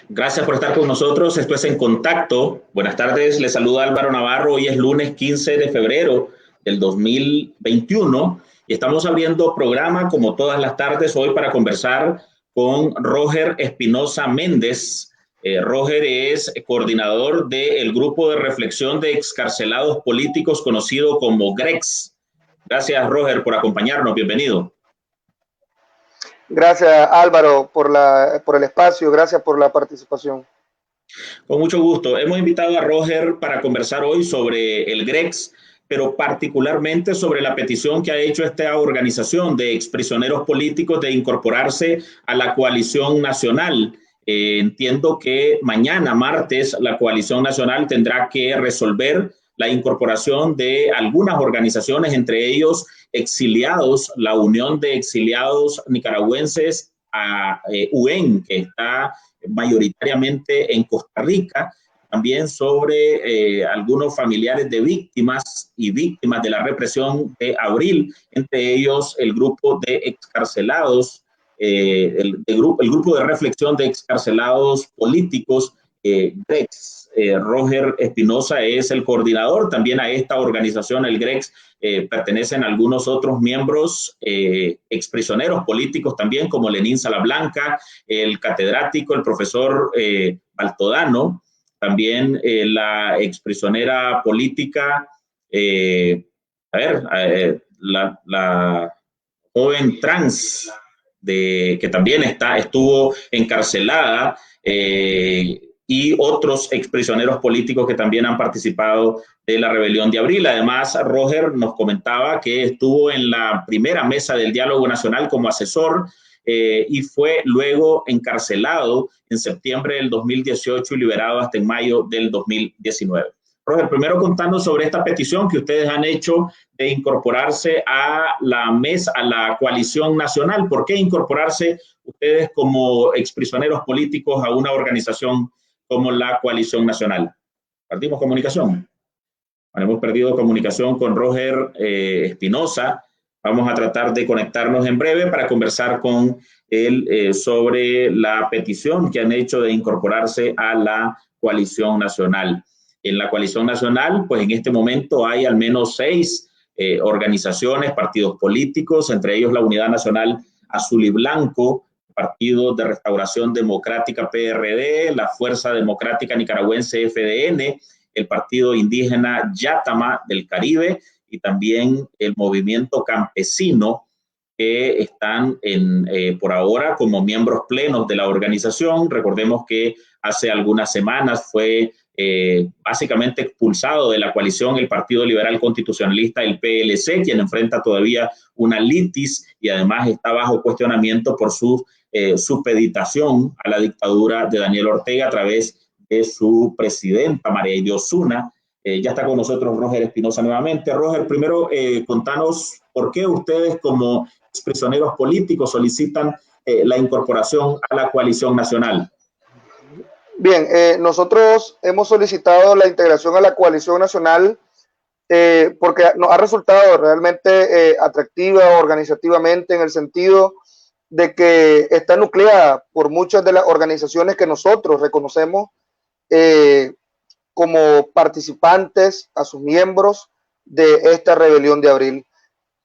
Gracias por estar con nosotros. Esto es En Contacto. Buenas tardes, les saluda Álvaro Navarro. Hoy es lunes 15 de febrero del 2021 y estamos abriendo programa como todas las tardes hoy para conversar con Roger Espinosa Méndez. Roger es coordinador del Grupo de Reflexión de Excarcelados Políticos conocido como GREX. Gracias, Roger, por acompañarnos. Bienvenido. Gracias, Álvaro, por el espacio. Gracias por la participación. Con mucho gusto. Hemos invitado a Roger para conversar hoy sobre el GREX, pero particularmente sobre la petición que ha hecho esta organización de exprisioneros políticos de incorporarse a la coalición nacional. Entiendo que mañana, martes, la coalición nacional tendrá que resolver la incorporación de algunas organizaciones, entre ellos exiliados, la Unión de Exiliados Nicaragüenses a UN, que está mayoritariamente en Costa Rica, también sobre algunos familiares de víctimas y víctimas de la represión de abril, entre ellos el grupo de excarcelados, el grupo de reflexión de excarcelados políticos, GREX. Roger Espinosa es el coordinador. También a esta organización, el GREX, pertenecen algunos otros miembros exprisioneros políticos también, como Lenín Salablanca, el catedrático, el profesor Baltodano, también la exprisionera política, la joven trans, que también estuvo encarcelada, y otros exprisioneros políticos que también han participado de la rebelión de abril. Además, Roger nos comentaba que estuvo en la primera mesa del diálogo nacional como asesor y fue luego encarcelado en septiembre del 2018 y liberado hasta en mayo del 2019. Roger, primero contanos sobre esta petición que ustedes han hecho de incorporarse a la mesa, a la coalición nacional. ¿Por qué incorporarse ustedes como exprisioneros políticos a una organización como la coalición nacional? ¿Perdimos comunicación? Bueno, hemos perdido comunicación con Roger Espinosa. Vamos a tratar de conectarnos en breve para conversar con él sobre la petición que han hecho de incorporarse a la coalición nacional. En la coalición nacional, pues en este momento hay al menos 6 organizaciones, partidos políticos, entre ellos la Unidad Nacional Azul y Blanco, Partido de Restauración Democrática PRD, la Fuerza Democrática Nicaragüense FDN, el Partido Indígena Yátama del Caribe y también el Movimiento Campesino, que están por ahora como miembros plenos de la organización. Recordemos que hace algunas semanas fue básicamente expulsado de la coalición el Partido Liberal Constitucionalista, el PLC, quien enfrenta todavía una litis y además está bajo cuestionamiento por su supeditación a la dictadura de Daniel Ortega a través de su presidenta, María Idy Osuna. Ya está con nosotros Roger Espinosa nuevamente. Roger, primero contanos por qué ustedes como exprisioneros políticos solicitan la incorporación a la coalición nacional. Bien, nosotros hemos solicitado la integración a la coalición nacional porque nos ha resultado realmente atractiva organizativamente, en el sentido de que está nucleada por muchas de las organizaciones que nosotros reconocemos como participantes, a sus miembros de esta rebelión de abril.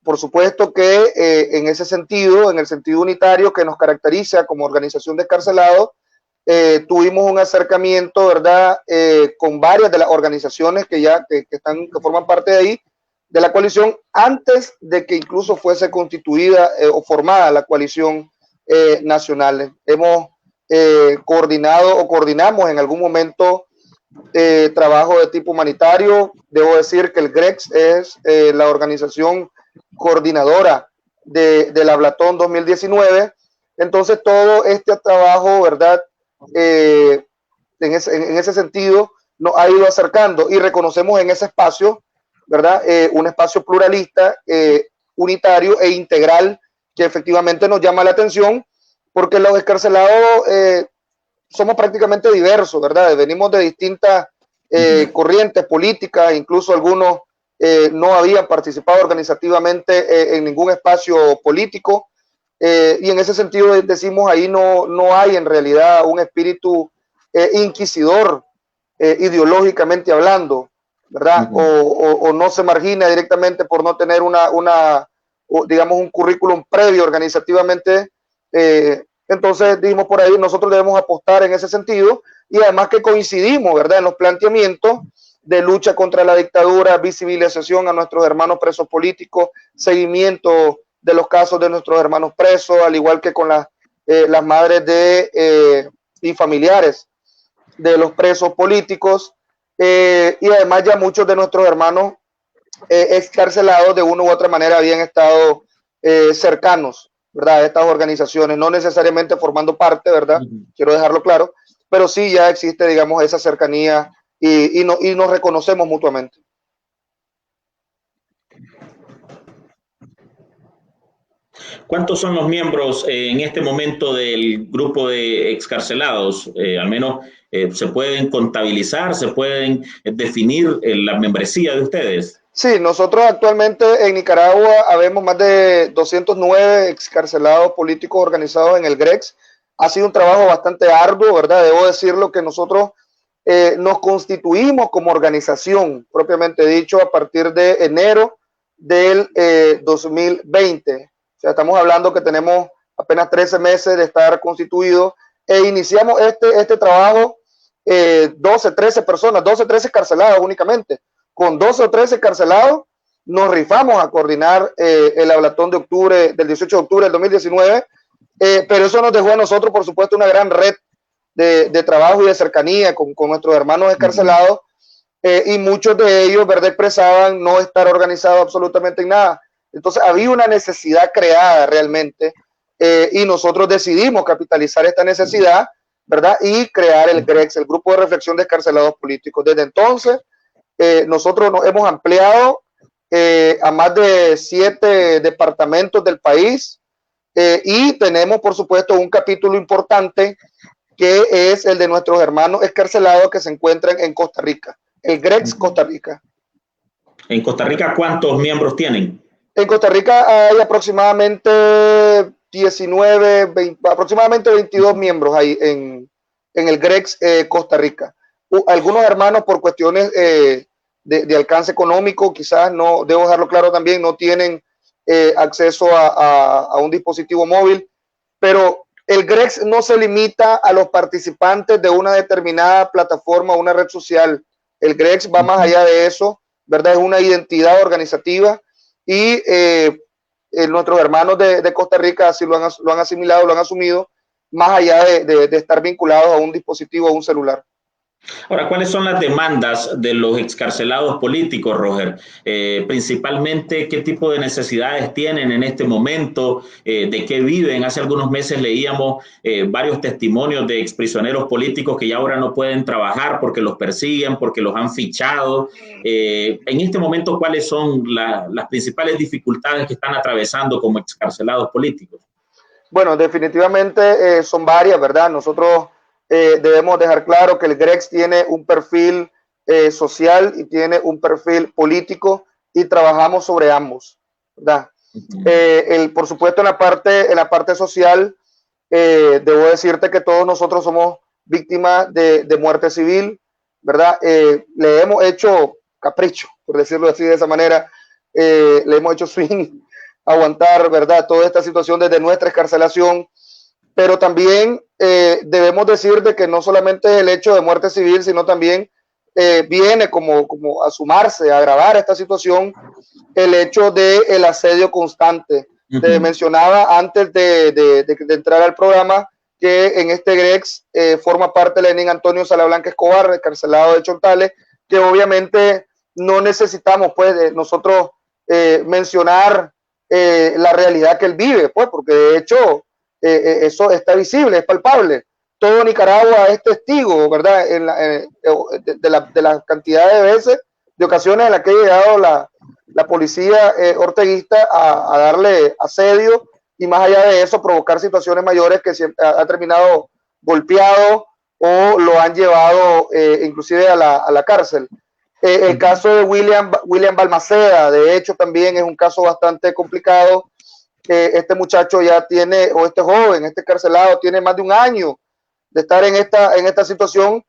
Por supuesto que en ese sentido, en el sentido unitario que nos caracteriza como organización de excarcelados, tuvimos un acercamiento, ¿verdad?, con varias de las organizaciones que forman parte de ahí, de la coalición, antes de que incluso fuese constituida o formada la coalición nacional. Hemos coordinado o coordinamos en algún momento trabajo de tipo humanitario. Debo decir que el GREX es la organización coordinadora de la Blatón 2019. Entonces todo este trabajo, ¿verdad?, en ese sentido nos ha ido acercando y reconocemos en ese espacio, ¿verdad?, un espacio pluralista, unitario e integral, que efectivamente nos llama la atención, porque los excarcelados somos prácticamente diversos, ¿verdad? Venimos de distintas corrientes políticas, incluso algunos no habían participado organizativamente en ningún espacio político. Y en ese sentido decimos, ahí no hay en realidad un espíritu inquisidor ideológicamente hablando, ¿verdad? O no se margina directamente por no tener digamos, un currículum previo organizativamente. Entonces dijimos por ahí, nosotros debemos apostar en ese sentido, y además que coincidimos, ¿verdad?, en los planteamientos de lucha contra la dictadura, visibilización a nuestros hermanos presos políticos, seguimiento de los casos de nuestros hermanos presos, al igual que con las madres y familiares de los presos políticos, y además ya muchos de nuestros hermanos excarcelados de una u otra manera habían estado cercanos, ¿verdad?, a estas organizaciones, no necesariamente formando parte, ¿verdad? Quiero dejarlo claro, pero sí ya existe, digamos, esa cercanía y nos reconocemos mutuamente. ¿Cuántos son los miembros en este momento del grupo de excarcelados? Al menos se pueden contabilizar, se pueden definir la membresía de ustedes. Sí, nosotros actualmente en Nicaragua habemos más de 209 excarcelados políticos organizados en el GREX. Ha sido un trabajo bastante arduo, ¿verdad? Debo decirlo que nosotros nos constituimos como organización, propiamente dicho, a partir de enero del 2020. O sea, estamos hablando que tenemos apenas 13 meses de estar constituidos e iniciamos este trabajo 12, 13 personas, 12, 13 carcelados únicamente. Con 12 o 13 carcelados nos rifamos a coordinar el hablatón de octubre, del 18 de octubre del 2019, pero eso nos dejó a nosotros, por supuesto, una gran red de trabajo y de cercanía con nuestros hermanos escarcelados, y muchos de ellos, ¿verdad?, expresaban no estar organizados absolutamente en nada. Entonces había una necesidad creada realmente, y nosotros decidimos capitalizar esta necesidad, ¿verdad?, y crear el GREX, el Grupo de Reflexión de Excarcelados Políticos. Desde entonces, nosotros nos hemos ampliado a más de 7 departamentos del país, y tenemos, por supuesto, un capítulo importante que es el de nuestros hermanos excarcelados que se encuentran en Costa Rica, el GREX Costa Rica. ¿En Costa Rica cuántos miembros tienen? En Costa Rica hay aproximadamente 19, 20, aproximadamente 22 miembros ahí en el GREX Costa Rica. Algunos hermanos por cuestiones de alcance económico, quizás no, debo dejarlo claro también, no tienen acceso a un dispositivo móvil, pero el GREX no se limita a los participantes de una determinada plataforma o una red social. El GREX va más allá de eso, ¿verdad? Es una identidad organizativa, y nuestros hermanos de Costa Rica así lo han asimilado, lo han asumido, más allá de estar vinculados a un dispositivo, a un celular. Ahora, ¿cuáles son las demandas de los excarcelados políticos, Roger? Principalmente, ¿qué tipo de necesidades tienen en este momento? ¿De qué viven? Hace algunos meses leíamos varios testimonios de exprisioneros políticos que ya ahora no pueden trabajar porque los persiguen, porque los han fichado. En este momento, ¿cuáles son las principales dificultades que están atravesando como excarcelados políticos? Bueno, definitivamente son varias, ¿verdad? Nosotros debemos dejar claro que el GREX tiene un perfil social y tiene un perfil político, y trabajamos sobre ambos, ¿verdad? Por supuesto, en la parte social, debo decirte que todos nosotros somos víctimas de muerte civil, ¿verdad? Le hemos hecho capricho, por decirlo así de esa manera, le hemos hecho swing, aguantar, ¿verdad?, toda esta situación desde nuestra excarcelación. Pero también debemos decir de que no solamente es el hecho de muerte civil, sino también viene como a sumarse, a agravar esta situación, el hecho del asedio constante. Te mencionaba antes de entrar al programa que en este GREX forma parte Lenín Antonio Salablanca Escobar, encarcelado de Chontales, que obviamente no necesitamos, pues, nosotros mencionar la realidad que él vive, pues, porque de hecho eso está visible, es palpable. Todo Nicaragua es testigo, ¿verdad?, de la cantidad de veces, de ocasiones en las que ha llegado la policía orteguista a darle asedio, y más allá de eso provocar situaciones mayores que ha terminado golpeado o lo han llevado inclusive a la cárcel. El caso de William Balmaceda, de hecho, también es un caso bastante complicado. Este muchacho ya tiene, o este joven, este carcelado, tiene más de un año de estar en esta situación,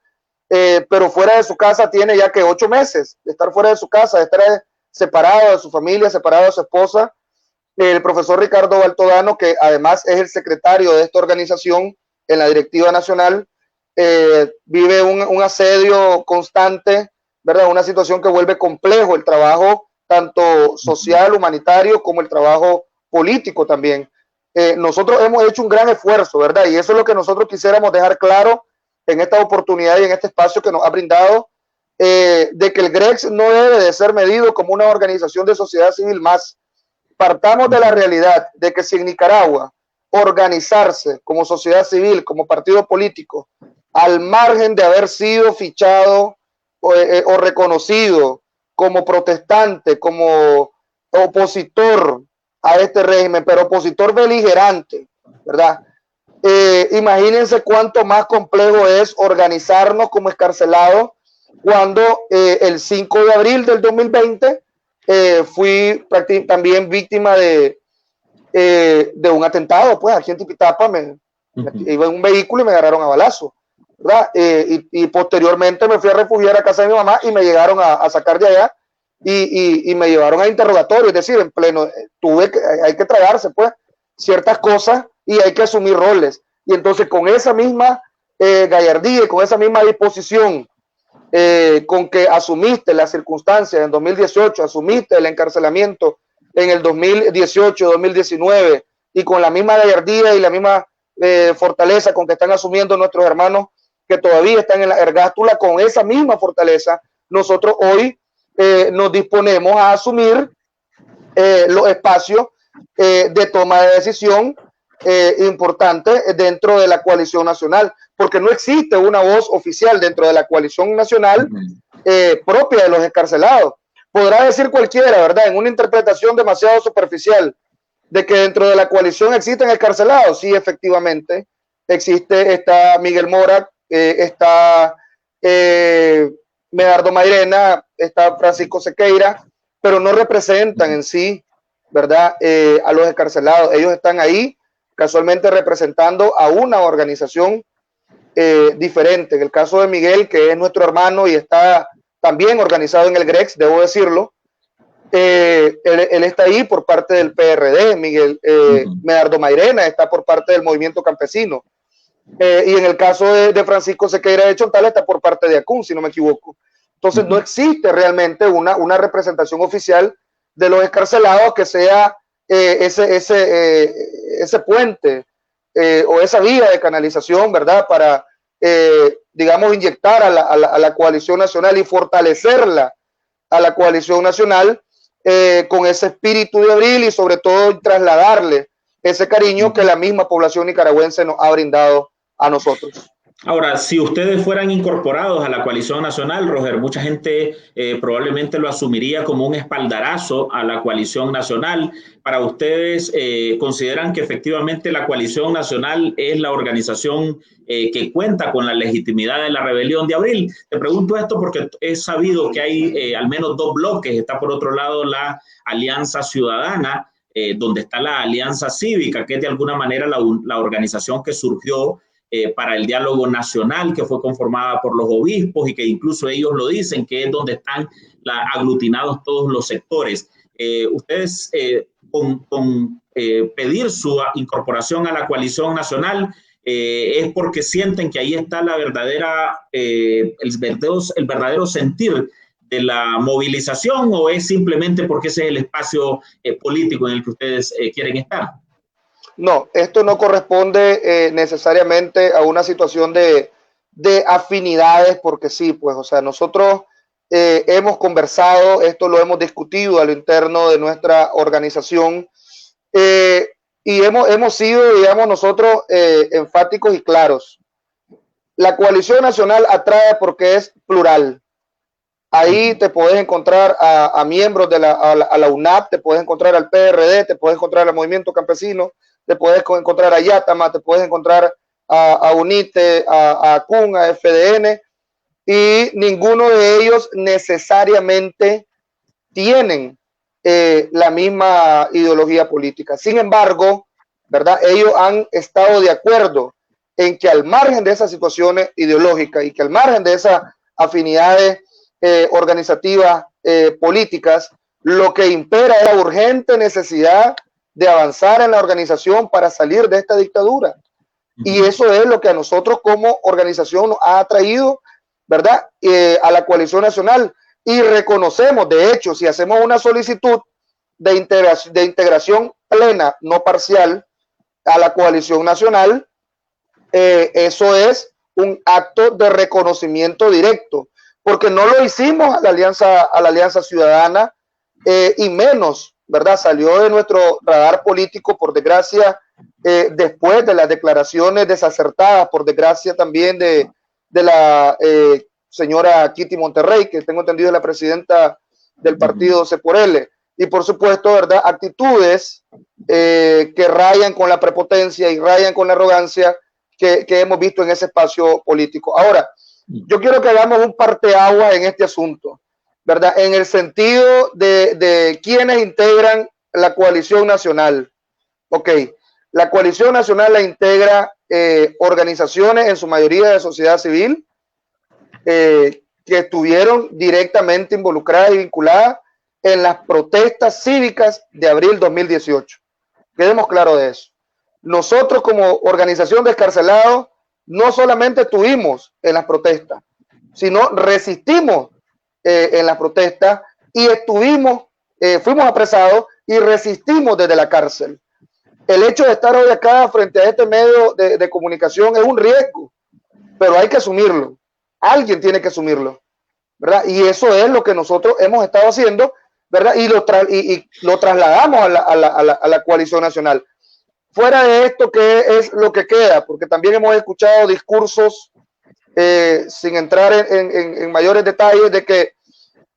pero fuera de su casa tiene ya que 8 meses de estar fuera de su casa, de estar separado de su familia, separado de su esposa. El profesor Ricardo Baltodano, que además es el secretario de esta organización en la directiva nacional, vive un asedio constante, ¿verdad? Una situación que vuelve complejo el trabajo tanto social, humanitario, como el trabajo político también. Nosotros hemos hecho un gran esfuerzo, ¿verdad? Y eso es lo que nosotros quisiéramos dejar claro en esta oportunidad y en este espacio que nos ha brindado, de que el GREX no debe de ser medido como una organización de sociedad civil más. Partamos de la realidad de que si en Nicaragua organizarse como sociedad civil, como partido político, al margen de haber sido fichado o reconocido como protestante, como opositor a este régimen, pero opositor beligerante, ¿verdad? Imagínense cuánto más complejo es organizarnos como excarcelados cuando el 5 de abril del 2020 fui también víctima de un atentado, pues aquí en Tipitapa iba en un vehículo y me agarraron a balazo, ¿verdad? Y posteriormente me fui a refugiar a casa de mi mamá y me llegaron a sacar de allá y me llevaron a interrogatorio, es decir, en pleno, hay que tragarse pues ciertas cosas y hay que asumir roles. Y entonces con esa misma gallardía y con esa misma disposición con que asumiste las circunstancias en 2018, asumiste el encarcelamiento en el 2018, 2019, y con la misma gallardía y la misma fortaleza con que están asumiendo nuestros hermanos que todavía están en la ergástula, con esa misma fortaleza, nosotros hoy nos disponemos a asumir los espacios de toma de decisión importante dentro de la coalición nacional, porque no existe una voz oficial dentro de la coalición nacional propia de los encarcelados. Podrá decir cualquiera, ¿verdad? En una interpretación demasiado superficial de que dentro de la coalición existen encarcelados. Sí, efectivamente, está Miguel Mora, está Medardo Mairena, está Francisco Sequeira, pero no representan en sí, ¿verdad? A los encarcelados. Ellos están ahí casualmente representando a una organización diferente. En el caso de Miguel, que es nuestro hermano y está también organizado en el GREX, debo decirlo, él está ahí por parte del PRD, Miguel Medardo Mairena está por parte del movimiento campesino, y en el caso de Francisco Sequeira de Chontal está por parte de ACUN, si no me equivoco. Entonces no existe realmente una representación oficial de los escarcelados que sea ese puente o esa vía de canalización, ¿verdad? Para, digamos, inyectar a la coalición nacional y fortalecerla a la coalición nacional con ese espíritu de abril y sobre todo trasladarle ese cariño que la misma población nicaragüense nos ha brindado a nosotros. Ahora, si ustedes fueran incorporados a la coalición nacional, Roger, mucha gente probablemente lo asumiría como un espaldarazo a la coalición nacional. Para ustedes, ¿consideran que efectivamente la coalición nacional es la organización que cuenta con la legitimidad de la rebelión de abril? Te pregunto esto porque es sabido que hay al menos dos bloques. Está por otro lado la Alianza Ciudadana, donde está la Alianza Cívica, que es de alguna manera la organización que surgió para el diálogo nacional, que fue conformada por los obispos y que incluso ellos lo dicen, que es donde están aglutinados todos los sectores. Ustedes, con pedir su incorporación a la coalición nacional, es porque sienten que ahí está la verdadera, el verdadero sentir de la movilización, o es simplemente porque ese es el espacio político en el que ustedes quieren estar? No, esto no corresponde necesariamente a una situación de afinidades, porque sí, pues, o sea, nosotros hemos conversado, esto lo hemos discutido a lo interno de nuestra organización y hemos sido, digamos, nosotros enfáticos y claros. La coalición nacional atrae porque es plural. Ahí te puedes encontrar a miembros de la UNAP, te puedes encontrar al PRD, te puedes encontrar al Movimiento Campesino, te puedes encontrar a Yatama, te puedes encontrar a UNITE, a ACUN, a FDN, y ninguno de ellos necesariamente tienen la misma ideología política. Sin embargo, ¿verdad? Ellos han estado de acuerdo en que al margen de esas situaciones ideológicas y que al margen de esas afinidades organizativas políticas, lo que impera es la urgente necesidad de avanzar en la organización para salir de esta dictadura. Y eso es lo que a nosotros como organización nos ha atraído, ¿verdad? A la coalición nacional. Y reconocemos, de hecho, si hacemos una solicitud de integración plena, no parcial, a la coalición nacional, eso es un acto de reconocimiento directo, porque no lo hicimos a la Alianza Ciudadana, y menos, ¿verdad? Salió de nuestro radar político, por desgracia, después de las declaraciones desacertadas, por desgracia también de la señora Kitty Monterrey, que tengo entendido es la presidenta del partido C por L, y por supuesto, ¿verdad? Actitudes que rayan con la prepotencia y rayan con la arrogancia que hemos visto en ese espacio político. Ahora, yo quiero que hagamos un parteaguas en este asunto, ¿verdad? En el sentido de quienes integran la coalición nacional. Ok, la coalición nacional la integra organizaciones, en su mayoría de sociedad civil, que estuvieron directamente involucradas y vinculadas en las protestas cívicas de abril 2018. Quedemos claros de eso. Nosotros como organización de excarcelados no solamente estuvimos en las protestas, sino resistimos en las protestas y fuimos apresados y resistimos desde la cárcel. El hecho de estar hoy acá frente a este medio de comunicación es un riesgo, pero hay que asumirlo. Alguien tiene que asumirlo, ¿verdad? Y eso es lo que nosotros hemos estado haciendo, ¿verdad? Y lo trasladamos a la coalición nacional. Fuera de esto, ¿qué es lo que queda? Porque también hemos escuchado discursos, sin entrar en mayores detalles, de que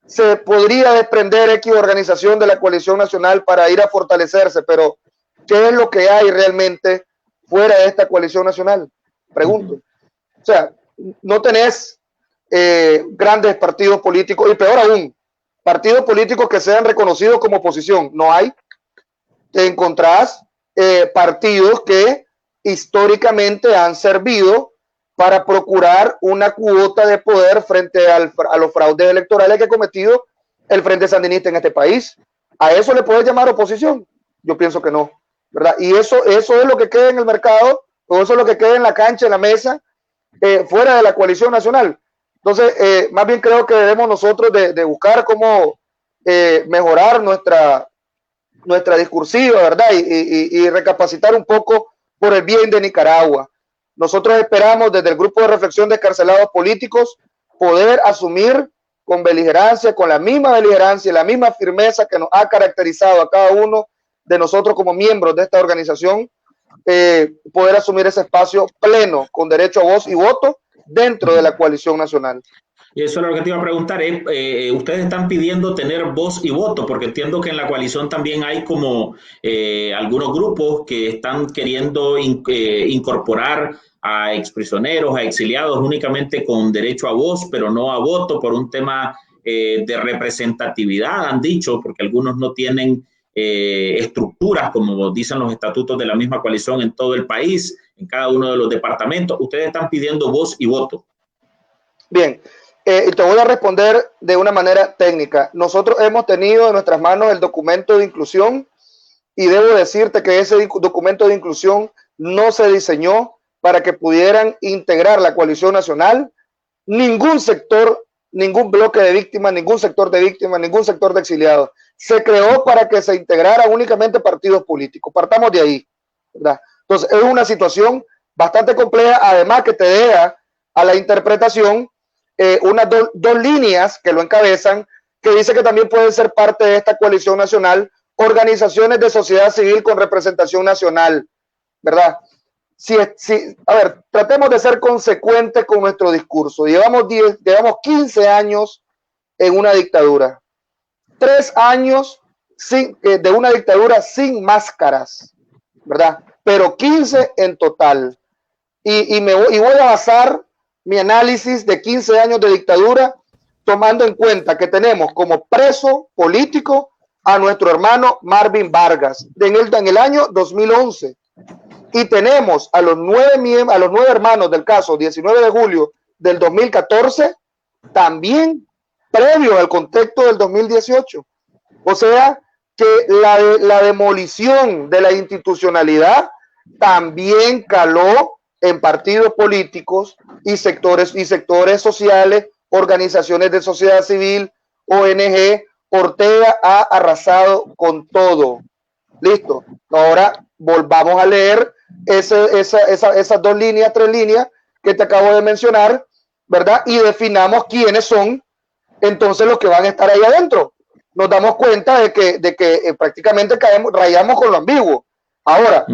se podría desprender X organización de la coalición nacional para ir a fortalecerse, pero ¿qué es lo que hay realmente fuera de esta coalición nacional? Pregunto. O sea, no tenés grandes partidos políticos, y peor aún, partidos políticos que sean reconocidos como oposición. No hay. Te encontrás partidos que históricamente han servido para procurar una cuota de poder frente a los fraudes electorales que ha cometido el Frente Sandinista en este país. ¿A eso le puedes llamar oposición? Yo pienso que no, ¿verdad? Y eso es lo que queda en el mercado, o eso es lo que queda en la cancha, en la mesa, fuera de la coalición nacional. Entonces, más bien creo que debemos nosotros de buscar cómo mejorar nuestra discursiva, ¿verdad? Y recapacitar un poco por el bien de Nicaragua. Nosotros esperamos desde el Grupo de Reflexión de Excarcelados Políticos poder asumir con beligerancia, con la misma beligerancia y la misma firmeza que nos ha caracterizado a cada uno de nosotros como miembros de esta organización, poder asumir ese espacio pleno, con derecho a voz y voto dentro de la coalición nacional. Y eso es lo que te iba a preguntar, ustedes están pidiendo tener voz y voto, porque entiendo que en la coalición también hay como algunos grupos que están queriendo incorporar a exprisioneros, a exiliados únicamente con derecho a voz, pero no a voto, por un tema de representatividad, han dicho, porque algunos no tienen estructuras, como dicen los estatutos de la misma coalición en todo el país, en cada uno de los departamentos. Ustedes están pidiendo voz y voto. Bien. Y te voy a responder de una manera técnica. Nosotros hemos tenido en nuestras manos el documento de inclusión, y debo decirte que ese documento de inclusión no se diseñó para que pudieran integrar la coalición nacional ningún sector, ningún bloque de víctimas, ningún sector de víctimas, ningún sector de exiliados. Se creó para que se integraran únicamente partidos políticos. Partamos de ahí, ¿verdad? Entonces es una situación bastante compleja, además que te deja a la interpretación unas dos líneas que lo encabezan, que dice que también pueden ser parte de esta coalición nacional organizaciones de sociedad civil con representación nacional, ¿verdad? A ver, tratemos de ser consecuentes con nuestro discurso. Llevamos 15 años en una dictadura, 3 años de una dictadura sin máscaras, ¿verdad? Pero 15 en total. Y voy a basar mi análisis de 15 años de dictadura tomando en cuenta que tenemos como preso político a nuestro hermano Marvin Vargas en el año 2011. y tenemos a los 9 hermanos del caso 19 de julio del 2014, también previo al contexto del 2018. O sea, que la demolición de la institucionalidad también caló en partidos políticos y sectores sociales, organizaciones de sociedad civil, ONG. Ortega ha arrasado con todo. Listo. Ahora volvamos a leer esas 2 líneas, 3 líneas que te acabo de mencionar, ¿verdad? Y definamos quiénes son entonces los que van a estar ahí adentro. Nos damos cuenta de que prácticamente rayamos con lo ambiguo. Ahora,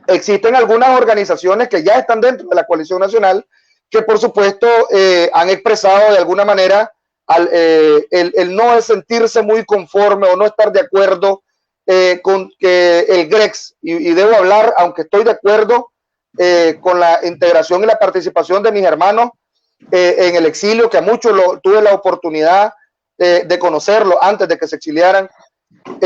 existen algunas organizaciones que ya están dentro de la coalición nacional que por supuesto han expresado de alguna manera el no sentirse muy conforme o no estar de acuerdo con que el GREX, y debo hablar, aunque estoy de acuerdo con la integración y la participación de mis hermanos en el exilio, que a muchos tuve la oportunidad de conocerlo antes de que se exiliaran.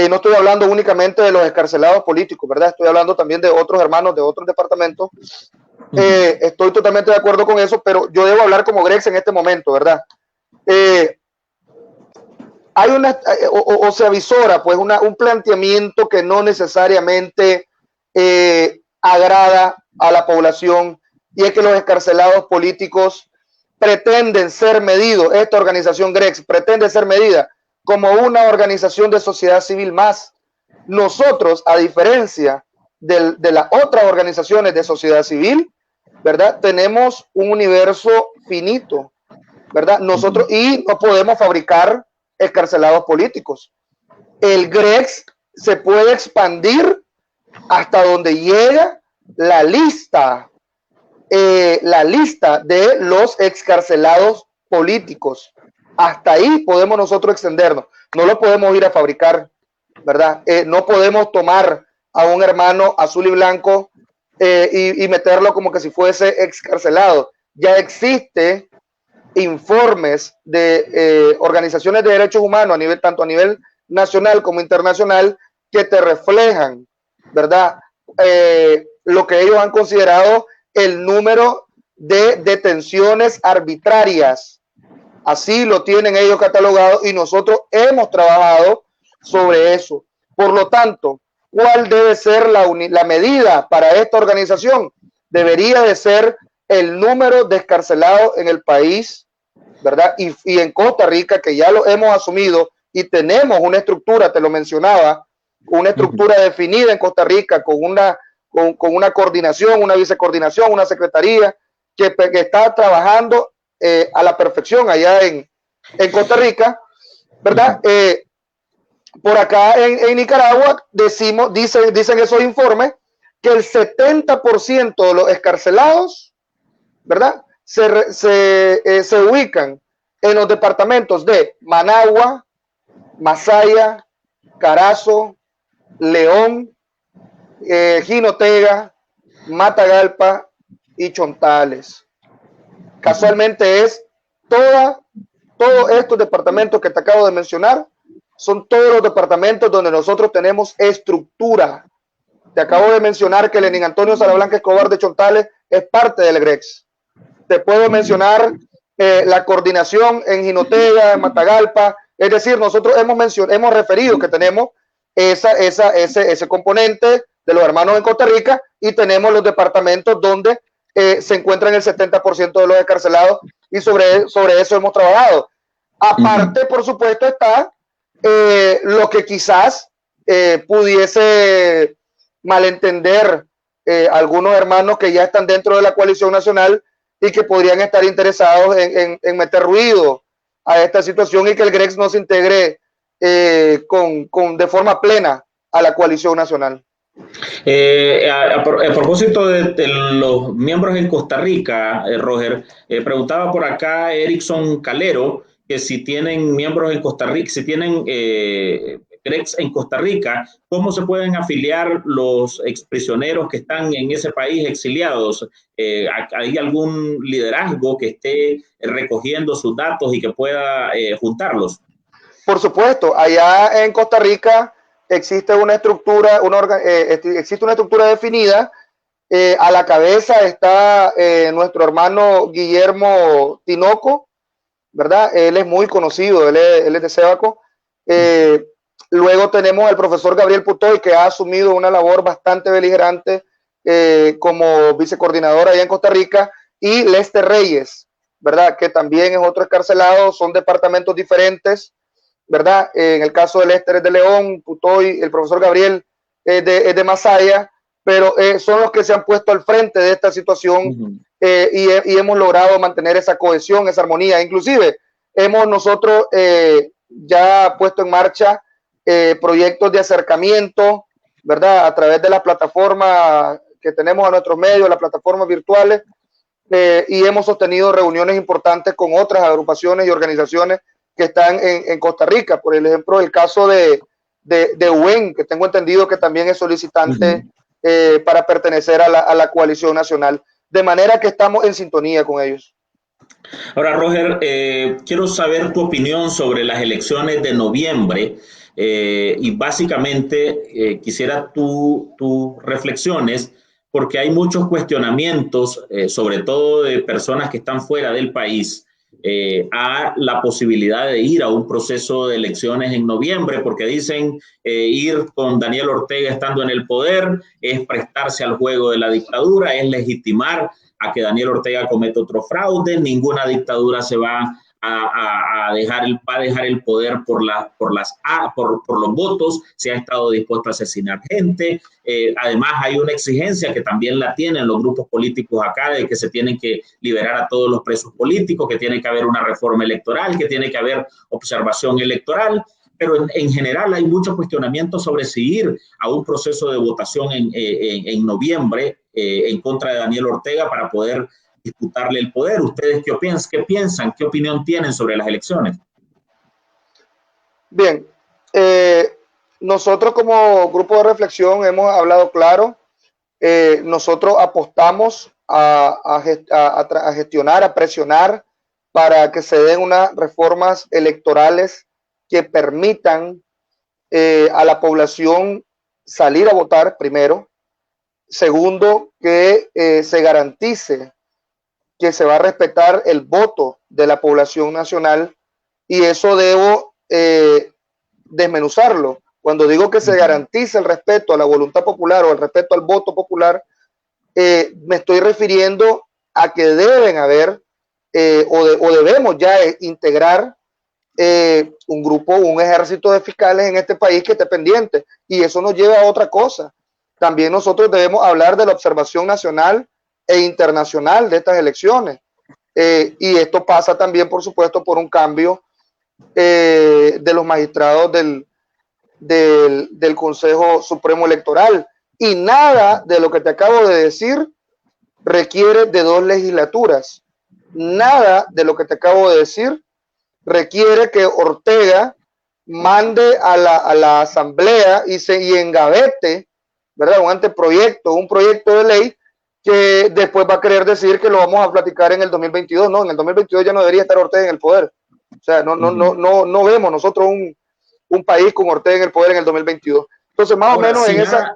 No estoy hablando únicamente de los excarcelados políticos, ¿verdad? Estoy hablando también de otros hermanos de otros departamentos. Estoy totalmente de acuerdo con eso, pero yo debo hablar como GREX en este momento, ¿verdad? Hay una, o se avisora pues un planteamiento que no necesariamente agrada a la población, y es que los excarcelados políticos pretenden ser medidos, esta organización GREX pretende ser medida como una organización de sociedad civil más. Nosotros, a diferencia de las otras organizaciones de sociedad civil, ¿verdad? Tenemos un universo finito, ¿verdad? Nosotros, y no podemos fabricar excarcelados políticos. El GREX se puede expandir hasta donde llega la lista de los excarcelados políticos. Hasta ahí podemos nosotros extendernos. No lo podemos ir a fabricar, ¿verdad? No podemos tomar a un hermano azul y blanco y meterlo como que si fuese excarcelado. Ya existe informes de organizaciones de derechos humanos tanto a nivel nacional como internacional que te reflejan, ¿verdad? Lo que ellos han considerado el número de detenciones arbitrarias. Así lo tienen ellos catalogado y nosotros hemos trabajado sobre eso. Por lo tanto, ¿cuál debe ser la medida para esta organización? Debería de ser el número de excarcelados en el país, ¿verdad? Y en Costa Rica, que ya lo hemos asumido y tenemos una estructura, te lo mencionaba, una estructura definida en Costa Rica con una coordinación, una vicecoordinación, una secretaría que está trabajando a la perfección allá en Costa Rica, ¿verdad? Por acá en Nicaragua dicen esos informes que el 70% de los excarcelados, ¿verdad? Se ubican en los departamentos de Managua, Masaya, Carazo, León, Jinotega, Matagalpa y Chontales. Casualmente todos estos departamentos que te acabo de mencionar son todos los departamentos donde nosotros tenemos estructura. Te acabo de mencionar que Lenín Antonio Salablanca Escobar de Chontales es parte del GREX. Te puedo mencionar la coordinación en Jinotega, en Matagalpa. Es decir, nosotros hemos referido que tenemos ese componente de los hermanos en Costa Rica, y tenemos los departamentos donde se encuentran el 70% de los encarcelados, y sobre eso hemos trabajado. Aparte, por supuesto, está lo que quizás pudiese malentender algunos hermanos que ya están dentro de la coalición nacional y que podrían estar interesados en meter ruido a esta situación y que el GREX no se integre de forma plena a la coalición nacional. A propósito de los miembros en Costa Rica, Roger, preguntaba por acá Erickson Calero que si tienen miembros en Costa Rica, si tienen GREX en Costa Rica, ¿cómo se pueden afiliar los exprisioneros que están en ese país exiliados? ¿Hay algún liderazgo que esté recogiendo sus datos y que pueda juntarlos? Por supuesto, allá en Costa Rica existe una estructura, existe una estructura definida A la cabeza está nuestro hermano Guillermo Tinoco, ¿verdad? Él es muy conocido, él es de Sébaco. Luego tenemos al profesor Gabriel Putoy, que ha asumido una labor bastante beligerante como vicecoordinador allá en Costa Rica, y Lester Reyes, ¿verdad? Que también es otro excarcelado, son departamentos diferentes, ¿verdad? En el caso de Lester es de León, Putoy, el profesor Gabriel es de Masaya, pero son los que se han puesto al frente de esta situación y hemos logrado mantener esa cohesión, esa armonía. Inclusive hemos nosotros ya puesto en marcha proyectos de acercamiento, ¿verdad? A través de las plataformas que tenemos a nuestros medios, las plataformas virtuales, y hemos sostenido reuniones importantes con otras agrupaciones y organizaciones que están en Costa Rica. Por ejemplo, el caso de UEN, que tengo entendido que también es solicitante para pertenecer a la coalición nacional. De manera que estamos en sintonía con ellos. Ahora, Roger, quiero saber tu opinión sobre las elecciones de noviembre y básicamente quisiera tus reflexiones porque hay muchos cuestionamientos, sobre todo de personas que están fuera del país, a la posibilidad de ir a un proceso de elecciones en noviembre, porque dicen ir con Daniel Ortega estando en el poder es prestarse al juego de la dictadura, es legitimar a que Daniel Ortega cometa otro fraude, ninguna dictadura se va a dejar el poder por los votos, se ha estado dispuesto a asesinar gente. Además hay una exigencia que también la tienen los grupos políticos acá de que se tienen que liberar a todos los presos políticos, que tiene que haber una reforma electoral, que tiene que haber observación electoral. Pero en general hay mucho cuestionamiento sobre si ir a un proceso de votación en noviembre en contra de Daniel Ortega para poder disputarle el poder. ¿Ustedes qué piensan? ¿Qué opinión tienen sobre las elecciones? Bien, nosotros como grupo de reflexión hemos hablado claro. Nosotros apostamos a gestionar, a presionar para que se den unas reformas electorales que permitan a la población salir a votar primero. Segundo, que se garantice que se va a respetar el voto de la población nacional, y eso debo desmenuzarlo. Cuando digo que se garantice el respeto a la voluntad popular o el respeto al voto popular, me estoy refiriendo a que deben haber o debemos ya integrar un grupo, un ejército de fiscales en este país que esté pendiente, y eso nos lleva a otra cosa. También nosotros debemos hablar de la observación nacional e internacional de estas elecciones, y esto pasa también, por supuesto, por un cambio de los magistrados del Consejo Supremo Electoral, y nada de lo que te acabo de decir requiere de dos legislaturas. Nada de lo que te acabo de decir requiere que Ortega mande a la asamblea y engavete, ¿verdad? Un anteproyecto, un proyecto de ley que después va a querer decir que lo vamos a platicar en el 2022. No, en el 2022 ya no debería estar Ortega en el poder. O sea, no vemos nosotros un país con Ortega en el poder en el 2022. Entonces, más o menos en esa...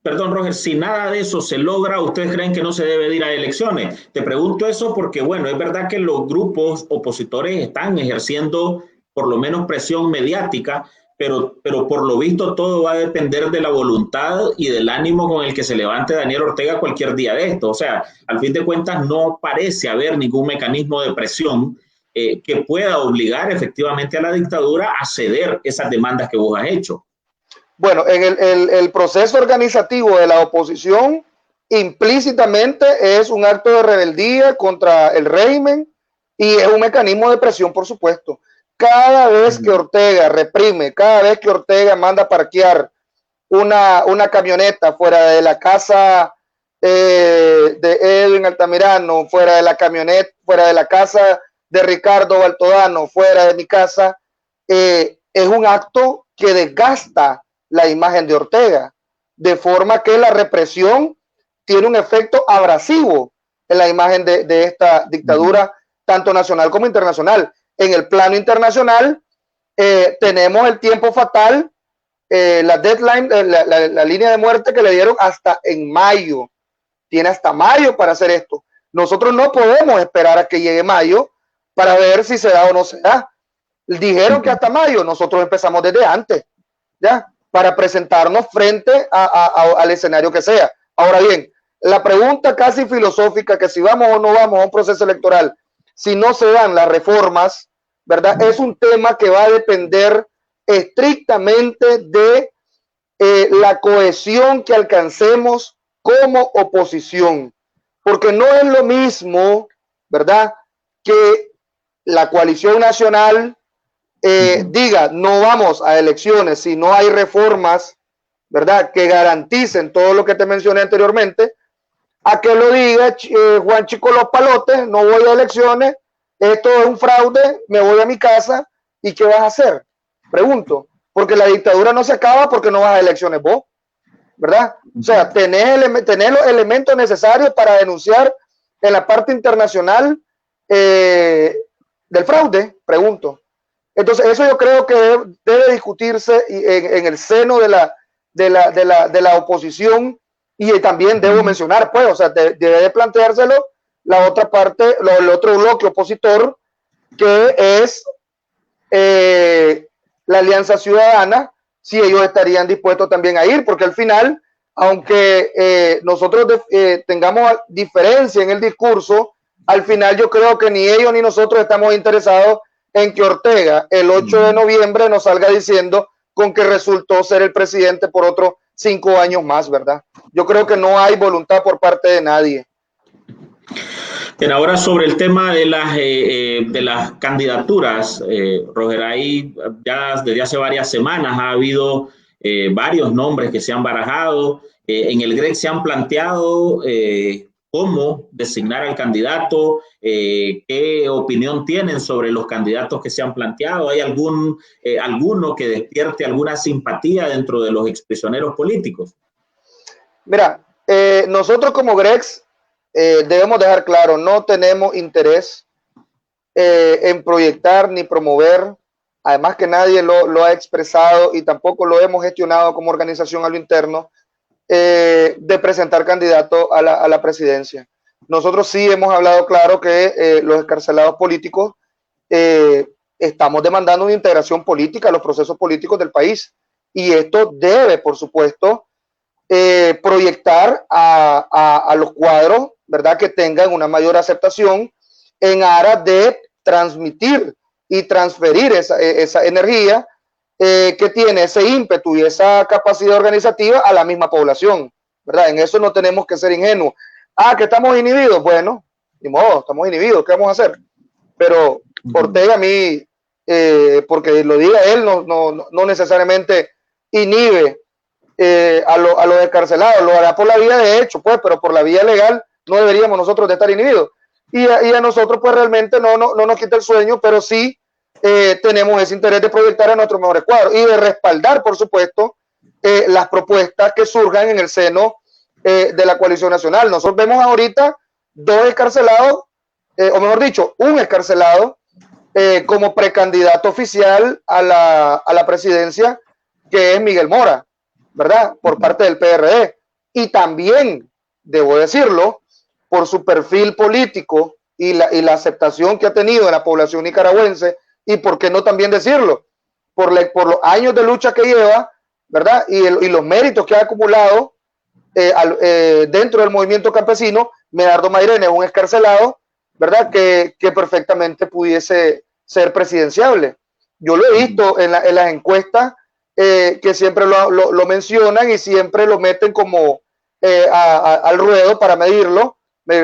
Perdón, Roger, si nada de eso se logra, ¿ustedes creen que no se debe de ir a elecciones? Te pregunto eso porque, bueno, es verdad que los grupos opositores están ejerciendo por lo menos presión mediática, pero por lo visto todo va a depender de la voluntad y del ánimo con el que se levante Daniel Ortega cualquier día de esto. O sea, al fin de cuentas no parece haber ningún mecanismo de presión que pueda obligar efectivamente a la dictadura a ceder esas demandas que vos has hecho. Bueno, en el proceso organizativo de la oposición implícitamente es un acto de rebeldía contra el régimen y es un mecanismo de presión, por supuesto. Cada vez que Ortega reprime, cada vez que Ortega manda a parquear una camioneta fuera de la casa de Edwin Altamirano, fuera de la camioneta, fuera de la casa de Ricardo Baltodano, fuera de mi casa, es un acto que desgasta la imagen de Ortega, de forma que la represión tiene un efecto abrasivo en la imagen de esta dictadura, tanto nacional como internacional. En el plano internacional tenemos el tiempo fatal, la deadline, la línea de muerte que le dieron hasta en mayo tiene hasta mayo para hacer esto. Nosotros no podemos esperar a que llegue mayo para ver si se da o no se da. Dijeron que hasta mayo, nosotros empezamos desde antes, ¿ya? Para presentarnos frente al escenario que sea. Ahora bien, la pregunta casi filosófica, que si vamos o no vamos a un proceso electoral, si no se dan las reformas, ¿verdad? Es un tema que va a depender estrictamente de la cohesión que alcancemos como oposición, porque no es lo mismo, ¿verdad?, que la coalición nacional diga no vamos a elecciones si no hay reformas, ¿verdad?, que garanticen todo lo que te mencioné anteriormente, a que lo diga Juan Chico Los Palotes, no voy a elecciones, esto es un fraude, me voy a mi casa, ¿y qué vas a hacer? Pregunto, porque la dictadura no se acaba porque no vas a elecciones vos, ¿verdad? O sea, tenés los elementos necesarios para denunciar en la parte internacional del fraude, pregunto. Entonces, eso yo creo que debe discutirse en el seno de la oposición, y también debo mencionar, pues, o sea, debe de planteárselo la otra parte, el otro bloque opositor, que es la Alianza Ciudadana, si ellos estarían dispuestos también a ir, porque al final, aunque nosotros tengamos diferencia en el discurso, al final yo creo que ni ellos ni nosotros estamos interesados en que Ortega el 8 de noviembre nos salga diciendo con que resultó ser el presidente por otros 5 años más, ¿verdad? Yo creo que no hay voluntad por parte de nadie. Bien, ahora sobre el tema de las candidaturas, Roger, ahí ya desde hace varias semanas ha habido varios nombres que se han barajado. En el GREC se han planteado cómo designar al candidato, qué opinión tienen sobre los candidatos que se han planteado. ¿Hay alguno que despierte alguna simpatía dentro de los exprisioneros políticos? Mira, nosotros como GREX debemos dejar claro, no tenemos interés en proyectar ni promover, además que nadie lo ha expresado y tampoco lo hemos gestionado como organización a lo interno, de presentar candidato a la presidencia. Nosotros sí hemos hablado claro que los excarcelados políticos estamos demandando una integración política a los procesos políticos del país, y esto debe, por supuesto, proyectar a los cuadros, ¿verdad?, que tengan una mayor aceptación en aras de transmitir y transferir esa energía que tiene ese ímpetu y esa capacidad organizativa a la misma población, ¿verdad? En eso no tenemos que ser ingenuos. Que estamos inhibidos, bueno, ni modo, estamos inhibidos, ¿qué vamos a hacer? Pero Ortega a mí, porque lo diga él, no necesariamente inhibe a los encarcelados, lo hará por la vía de hecho, pues, pero por la vía legal no deberíamos nosotros de estar inhibidos. Y a nosotros, pues, realmente no nos quita el sueño, pero sí tenemos ese interés de proyectar a nuestros mejores cuadros y de respaldar, por supuesto, las propuestas que surjan en el seno de la coalición nacional. Nosotros vemos ahorita dos excarcelados, o mejor dicho, un excarcelado como precandidato oficial a la presidencia, que es Miguel Mora, ¿verdad?, por parte del PRD. Y también, debo decirlo, por su perfil político y la aceptación que ha tenido en la población nicaragüense, y por qué no también decirlo, por los años de lucha que lleva, ¿verdad?, y los méritos que ha acumulado dentro del movimiento campesino. Medardo Mairena es un excarcelado, ¿verdad?, que perfectamente pudiese ser presidenciable. Yo lo he visto en las encuestas, que siempre lo mencionan y siempre lo meten como al ruedo para medir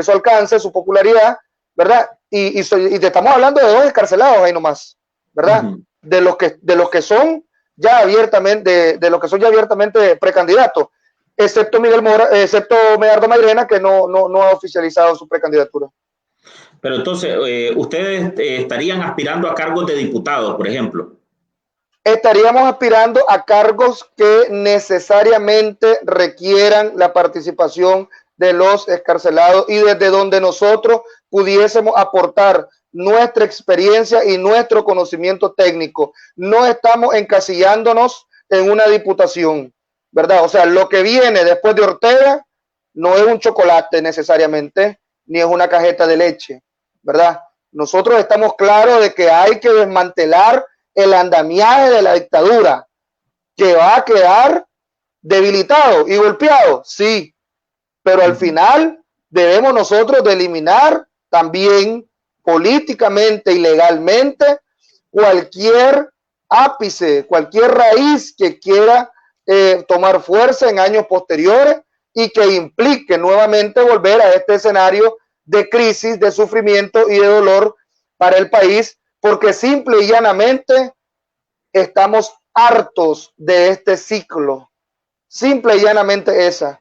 su alcance, su popularidad, ¿verdad? Y te estamos hablando de dos excarcelados ahí nomás, ¿verdad? De los que son ya abiertamente, de los que son ya abiertamente precandidatos, excepto Miguel Mora, excepto Medardo Mairena, que no ha oficializado su precandidatura. Pero entonces, ¿ustedes estarían aspirando a cargos de diputados, por ejemplo? Estaríamos aspirando a cargos que necesariamente requieran la participación de los excarcelados y desde donde nosotros pudiésemos aportar nuestra experiencia y nuestro conocimiento técnico. No estamos encasillándonos en una diputación, ¿verdad? O sea, lo que viene después de Ortega no es un chocolate necesariamente, ni es una cajeta de leche, ¿verdad? Nosotros estamos claros de que hay que desmantelar el andamiaje de la dictadura, que va a quedar debilitado y golpeado, sí, pero al final debemos nosotros de eliminar también políticamente y legalmente cualquier ápice, cualquier raíz que quiera tomar fuerza en años posteriores y que implique nuevamente volver a este escenario de crisis, de sufrimiento y de dolor para el país, porque simple y llanamente estamos hartos de este ciclo. Simple y llanamente esa.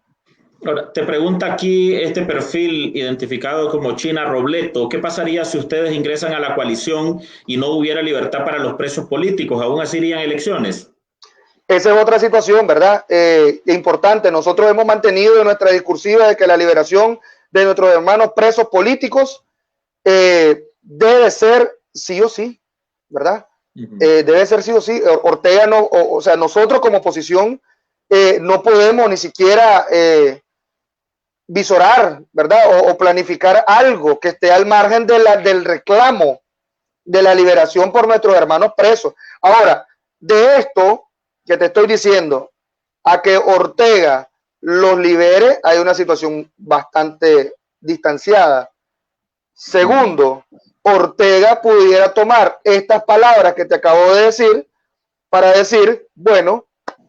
Ahora, te pregunta aquí este perfil identificado como China Robleto, ¿qué pasaría si ustedes ingresan a la coalición y no hubiera libertad para los presos políticos? ¿Aún así irían elecciones? Esa es otra situación, ¿verdad? Importante. Nosotros hemos mantenido en nuestra discursiva de que la liberación de nuestros hermanos presos políticos debe ser sí o sí, ¿verdad? Debe ser sí o sí. Ortega no, o sea, nosotros como oposición no podemos ni siquiera visorar, ¿verdad? O planificar algo que esté al margen de del reclamo de la liberación por nuestros hermanos presos. Ahora, de esto que te estoy diciendo, a que Ortega los libere, hay una situación bastante distanciada. Segundo, Ortega pudiera tomar estas palabras que te acabo de decir para decir, bueno,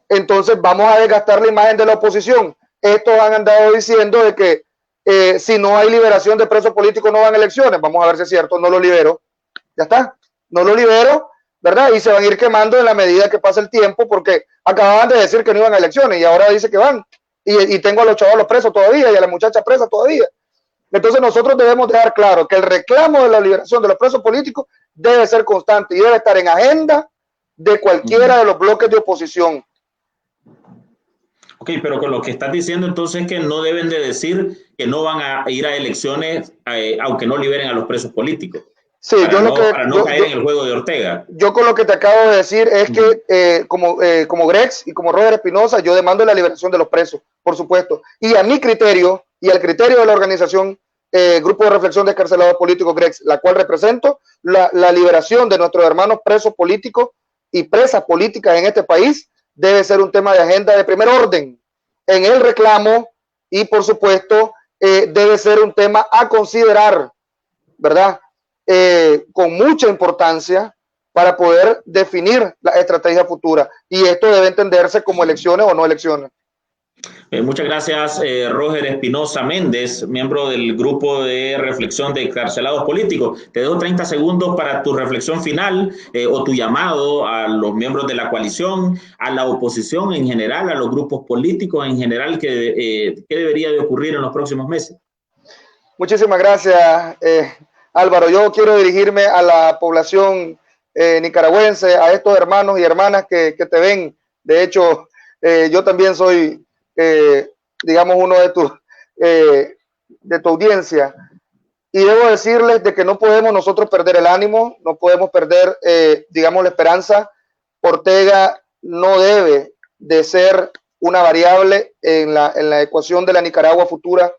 entonces vamos a desgastar la imagen de la oposición. Estos han andado diciendo de que si no hay liberación de presos políticos no van a elecciones. Vamos a ver si es cierto, no lo libero. Ya está, no lo libero, ¿verdad? Y se van a ir quemando en la medida que pasa el tiempo, porque acababan de decir que no iban a elecciones y ahora dice que van. Y tengo a los chavalos presos todavía y a la muchacha presa todavía. Entonces nosotros debemos dejar claro que el reclamo de la liberación de los presos políticos debe ser constante y debe estar en agenda de cualquiera de los bloques de oposición. Ok, pero con lo que estás diciendo entonces es que no deben de decir que no van a ir a elecciones aunque no liberen a los presos políticos. Sí, Para no caer en el juego de Ortega. Yo con lo que te acabo de decir es que como Grex y como Roger Espinosa, yo demando la liberación de los presos, por supuesto. Y a mi criterio y al criterio de la organización Grupo de Reflexión de Excarcelados Políticos Grex, la cual represento, la liberación de nuestros hermanos presos políticos y presas políticas en este país debe ser un tema de agenda de primer orden en el reclamo y por supuesto debe ser un tema a considerar, ¿verdad? Con mucha importancia para poder definir la estrategia futura y esto debe entenderse como elecciones o no elecciones. Muchas gracias, Roger Espinosa Méndez, miembro del Grupo de Reflexión de Excarcelados Políticos. Te doy 30 segundos para tu reflexión final o tu llamado a los miembros de la coalición, a la oposición en general, a los grupos políticos en general, ¿qué debería de ocurrir en los próximos meses? Muchísimas gracias, Álvaro. Yo quiero dirigirme a la población nicaragüense, a estos hermanos y hermanas que te ven. De hecho, yo también soy digamos, uno de tu audiencia. Y debo decirles de que no podemos nosotros perder el ánimo, no podemos perder, digamos, la esperanza. Ortega no debe de ser una variable en la ecuación de la Nicaragua futura.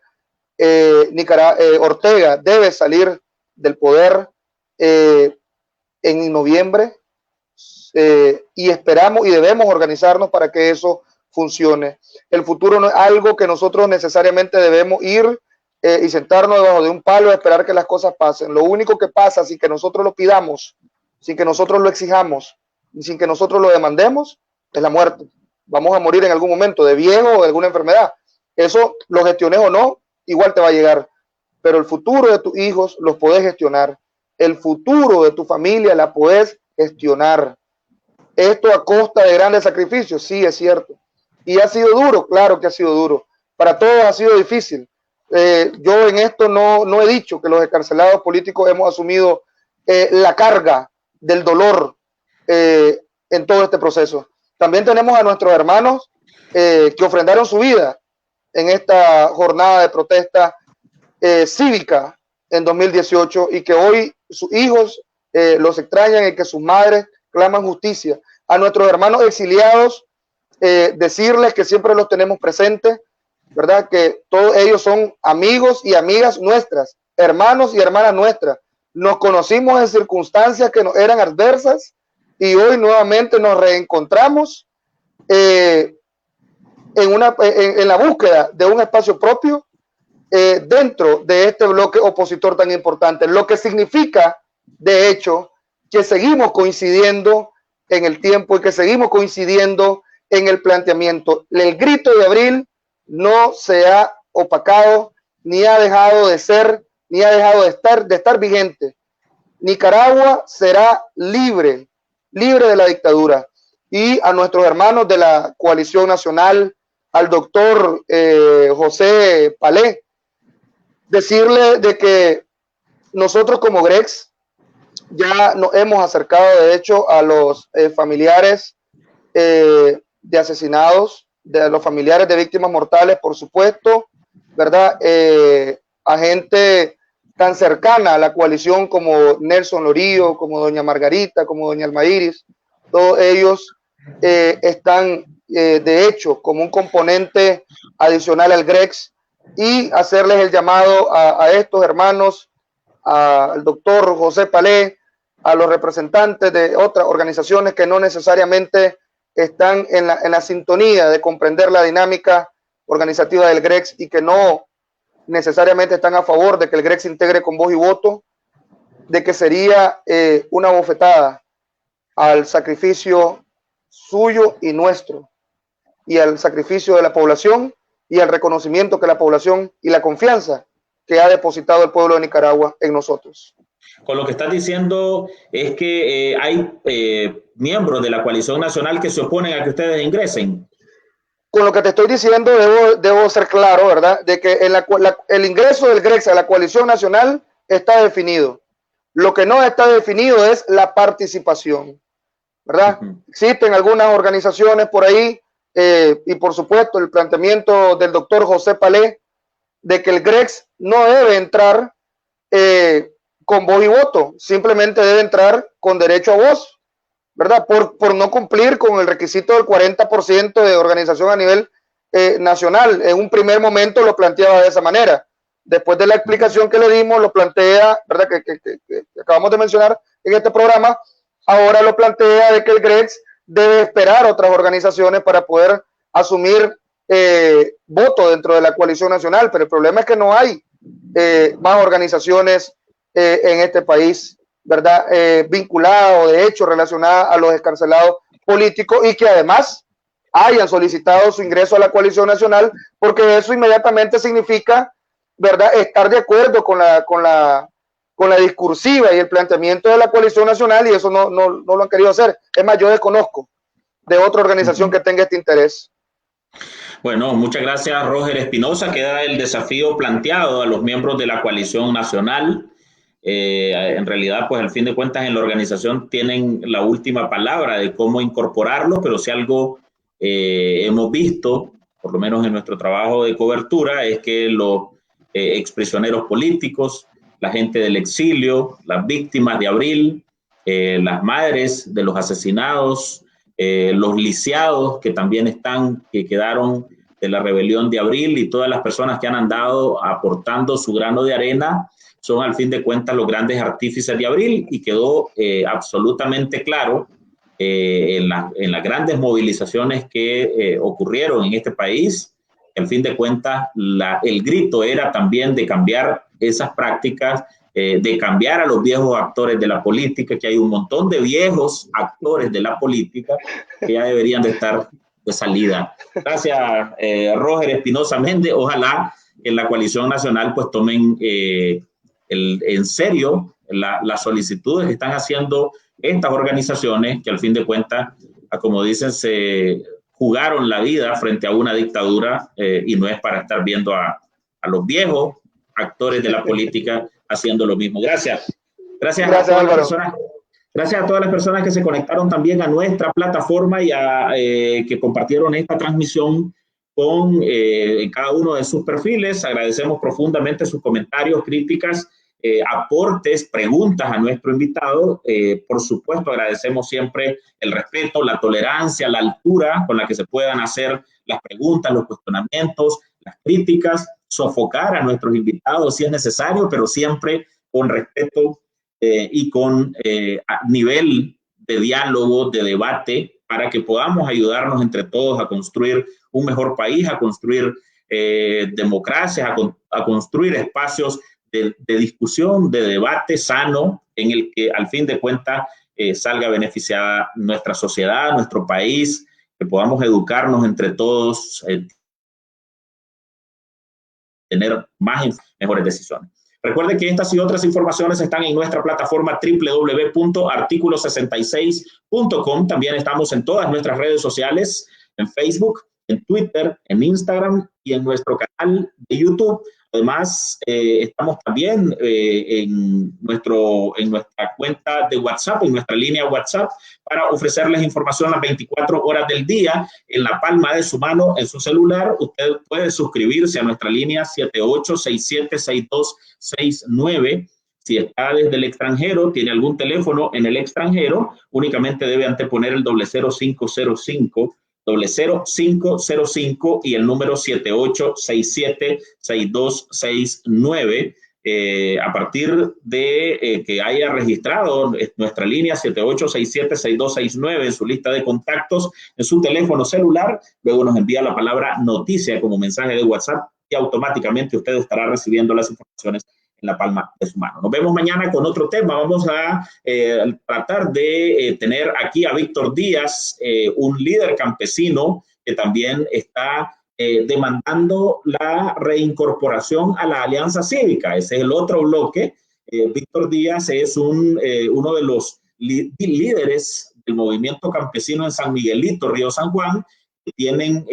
Ortega debe salir del poder en noviembre y esperamos y debemos organizarnos para que eso funcione. El futuro no es algo que nosotros necesariamente debemos ir y sentarnos debajo de un palo y esperar que las cosas pasen. Lo único que pasa sin que nosotros lo pidamos, sin que nosotros lo exijamos y sin que nosotros lo demandemos es la muerte. Vamos a morir en algún momento de viejo o de alguna enfermedad. Eso lo gestiones o no, igual te va a llegar. Pero el futuro de tus hijos los podés gestionar. El futuro de tu familia la podés gestionar. Esto a costa de grandes sacrificios, sí, es cierto. Y ha sido duro, claro que ha sido duro. Para todos ha sido difícil. Yo en esto no he dicho que los excarcelados políticos hemos asumido la carga del dolor en todo este proceso. También tenemos a nuestros hermanos que ofrendaron su vida en esta jornada de protesta cívica en 2018 y que hoy sus hijos los extrañan y que sus madres claman justicia. A nuestros hermanos exiliados, decirles que siempre los tenemos presentes, ¿verdad? Que todos ellos son amigos y amigas nuestras, hermanos y hermanas nuestras. Nos conocimos en circunstancias que nos eran adversas y hoy nuevamente nos reencontramos en la búsqueda de un espacio propio dentro de este bloque opositor tan importante, lo que significa, de hecho, que seguimos coincidiendo en el tiempo y que seguimos coincidiendo en el planteamiento. El grito de abril no se ha opacado, ni ha dejado de ser, ni ha dejado de estar vigente. Nicaragua será libre de la dictadura. Y a nuestros hermanos de la Coalición Nacional, al doctor José Palé, decirle de que nosotros como GREX ya nos hemos acercado, de hecho, a los familiares de asesinados, de los familiares de víctimas mortales, por supuesto, ¿verdad? A gente tan cercana a la coalición como Nelson Lorío, como doña Margarita, como doña Alma Iris, todos ellos están, de hecho, como un componente adicional al GREX, y hacerles el llamado a estos hermanos, al doctor José Palé, a los representantes de otras organizaciones que no necesariamente están en la sintonía de comprender la dinámica organizativa del GREX y que no necesariamente están a favor de que el GREX se integre con voz y voto, de que sería una bofetada al sacrificio suyo y nuestro, y al sacrificio de la población, y al reconocimiento que la población y la confianza que ha depositado el pueblo de Nicaragua en nosotros. Con lo que estás diciendo es que hay miembros de la coalición nacional que se oponen a que ustedes ingresen. Con lo que te estoy diciendo debo ser claro, ¿verdad? De que el ingreso del GREX a la coalición nacional está definido. Lo que no está definido es la participación, ¿verdad? Existen algunas organizaciones por ahí y por supuesto el planteamiento del doctor José Palé de que el GREX no debe entrar con voz y voto, simplemente debe entrar con derecho a voz, ¿verdad? Por no cumplir con el requisito del 40% de organización a nivel nacional. En un primer momento lo planteaba de esa manera. Después de la explicación que le dimos, lo plantea, ¿verdad? Que acabamos de mencionar en este programa, ahora lo plantea de que el GREX debe esperar otras organizaciones para poder asumir voto dentro de la coalición nacional, pero el problema es que no hay más organizaciones en este país, ¿verdad? Vinculadas o de hecho relacionadas a los excarcelados políticos y que además hayan solicitado su ingreso a la coalición nacional, porque eso inmediatamente significa, ¿verdad?, estar de acuerdo con la discursiva y el planteamiento de la coalición nacional, y eso no lo han querido hacer. Es más, yo desconozco de otra organización que tenga este interés. Bueno, muchas gracias, Roger Espinosa. Queda el desafío planteado a los miembros de la coalición nacional. En realidad, pues al fin de cuentas en la organización tienen la última palabra de cómo incorporarlo, pero si algo hemos visto, por lo menos en nuestro trabajo de cobertura, es que los exprisioneros políticos, la gente del exilio, las víctimas de abril, las madres de los asesinados, los lisiados que también que quedaron de la rebelión de abril, y todas las personas que han andado aportando su grano de arena son al fin de cuentas los grandes artífices de abril, y quedó absolutamente claro en las grandes movilizaciones que ocurrieron en este país. Al fin de cuentas el grito era también de cambiar esas prácticas, de cambiar a los viejos actores de la política, que hay un montón de viejos actores de la política que ya deberían de estar de salida. Gracias, Roger Espinosa Méndez. Ojalá en la coalición nacional pues tomen en serio las solicitudes que están haciendo estas organizaciones que al fin de cuentas, como dicen, se jugaron la vida frente a una dictadura y no es para estar viendo a los viejos actores de la política haciendo lo mismo. Gracias a todas las personas. Gracias a todas las personas que se conectaron también a nuestra plataforma y que compartieron esta transmisión con cada uno de sus perfiles. Agradecemos profundamente sus comentarios, críticas, aportes, preguntas a nuestro invitado. Por supuesto, agradecemos siempre el respeto, la tolerancia, la altura con la que se puedan hacer las preguntas, los cuestionamientos, las críticas, sofocar a nuestros invitados si es necesario, pero siempre con respeto y con nivel de diálogo, de debate, para que podamos ayudarnos entre todos a construir un mejor país, a construir democracias, a construir espacios de discusión, de debate sano, en el que al fin de cuentas salga beneficiada nuestra sociedad, nuestro país, que podamos educarnos entre todos, tener mejores decisiones. Recuerden que estas y otras informaciones están en nuestra plataforma www.articulo66.com. También estamos en todas nuestras redes sociales, en Facebook, en Twitter, en Instagram y en nuestro canal de YouTube. Además, estamos también en nuestra cuenta de WhatsApp, en nuestra línea WhatsApp, para ofrecerles información las 24 horas del día en la palma de su mano, en su celular. Usted puede suscribirse a nuestra línea 78676269. Si está desde el extranjero, tiene algún teléfono en el extranjero, únicamente debe anteponer el 00505 00505 y el número 78676269. A partir de que haya registrado nuestra línea 78676269 en su lista de contactos, en su teléfono celular, luego nos envía la palabra noticia como mensaje de WhatsApp y automáticamente usted estará recibiendo las informaciones en la palma de su mano. Nos vemos mañana con otro tema. Vamos a tratar de tener aquí a Víctor Díaz, un líder campesino que también está demandando la reincorporación a la Alianza Cívica. Ese es el otro bloque. Víctor Díaz es uno de los líderes del movimiento campesino en San Miguelito, Río San Juan, que tienen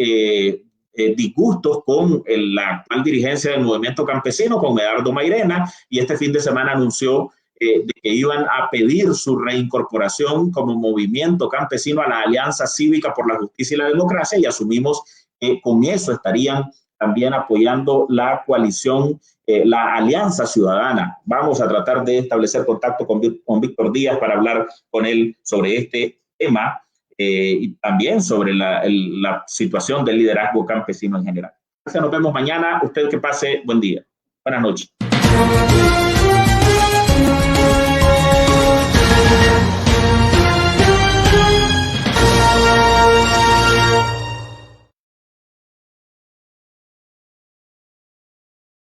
disgustos con la actual dirigencia del movimiento campesino, con Medardo Mairena, y este fin de semana anunció de que iban a pedir su reincorporación como movimiento campesino a la Alianza Cívica por la Justicia y la Democracia, y asumimos que con eso estarían también apoyando la coalición, la Alianza Ciudadana. Vamos a tratar de establecer contacto con Víctor Díaz para hablar con él sobre este tema y también sobre la situación del liderazgo campesino en general. Gracias, nos vemos mañana. Usted que pase buen día. Buenas noches.